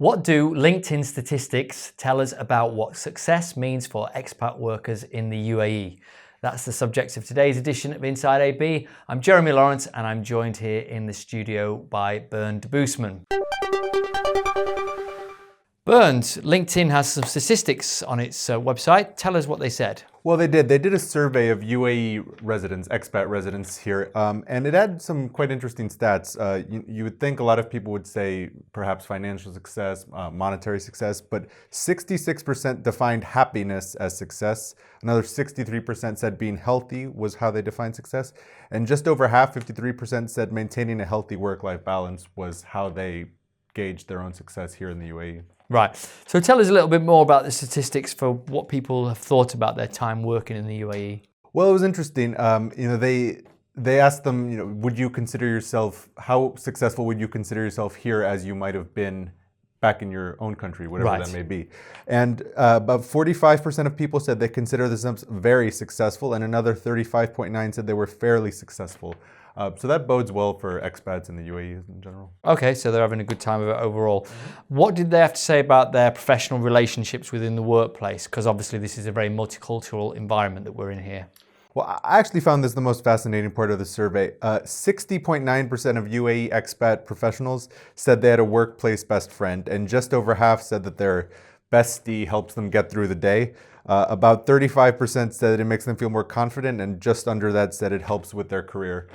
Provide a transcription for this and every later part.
What do LinkedIn statistics tell us about what success means for expat workers in the UAE? That's the subject of today's edition of Inside AB. I'm Jeremy Lawrence and I'm joined here in the studio by Bernd Debusmann. Bernd, LinkedIn has some statistics on its website. Tell us what they said. Well, they did. They did a survey of UAE residents, expat residents here, and it had some quite interesting stats. You would think a lot of people would say perhaps financial success, monetary success, but 66% defined happiness as success. Another 63% said being healthy was how they defined success. And just over half, 53%, said maintaining a healthy work-life balance was how they gauged their own success here in the UAE. Right. So tell us a little bit more about the statistics for what people have thought about their time working in the UAE. Well, it was interesting. They asked them, would you consider yourself, how successful would you consider yourself here as you might have been back in your own country, whatever that may be. And about 45% of people said they consider themselves very successful, and another 35.9% said they were fairly successful. So that bodes well for expats in the UAE in general. Okay, so they're having a good time of it overall. What did they have to say about their professional relationships within the workplace? Because obviously this is a very multicultural environment that we're in here. Well, I actually found this the most fascinating part of the survey. 60.9% of UAE expat professionals said they had a workplace best friend, and just over half said that their bestie helps them get through the day. About 35% said it makes them feel more confident, and just under that said it helps with their career.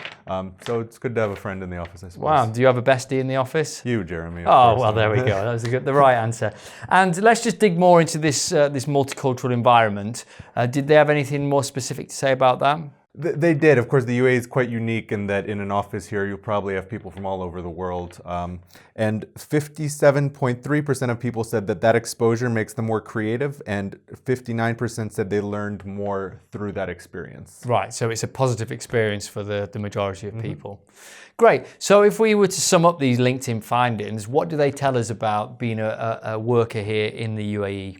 So it's good to have a friend in the office, I suppose. Wow. Do you have a bestie in the office? You, Jeremy. Oh, well, there we go. That was the right answer. And let's just dig more into this multicultural environment. Did they have anything more specific to say about that? They did. Of course, the UAE is quite unique in that in an office here, you'll probably have people from all over the world. And 57.3% of people said that exposure makes them more creative, and 59% said they learned more through that experience. Right, so it's a positive experience for the majority of people. Great. So if we were to sum up these LinkedIn findings, what do they tell us about being a worker here in the UAE?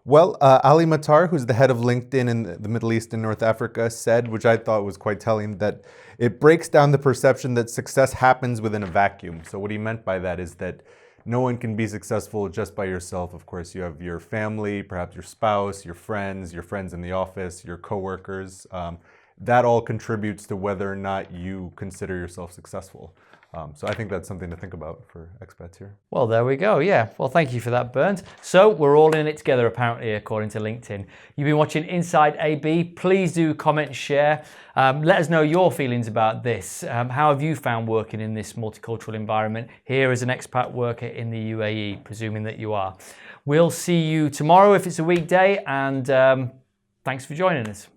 Well, Ali Matar, who's the head of LinkedIn in the Middle East and North Africa, said, which I thought was quite telling, that it breaks down the perception that success happens within a vacuum. So what he meant by that is that no one can be successful just by yourself. Of course, you have your family, perhaps your spouse, your friends in the office, your coworkers. That all contributes to whether or not you consider yourself successful. So I think that's something to think about for expats here. Well, there we go. Yeah. Well, thank you for that, Bernd. So we're all in it together, apparently, according to LinkedIn. You've been watching Inside AB. Please do comment and share. Let us know your feelings about this. How have you found working in this multicultural environment here as an expat worker in the UAE, presuming that you are? We'll see you tomorrow if it's a weekday, and thanks for joining us.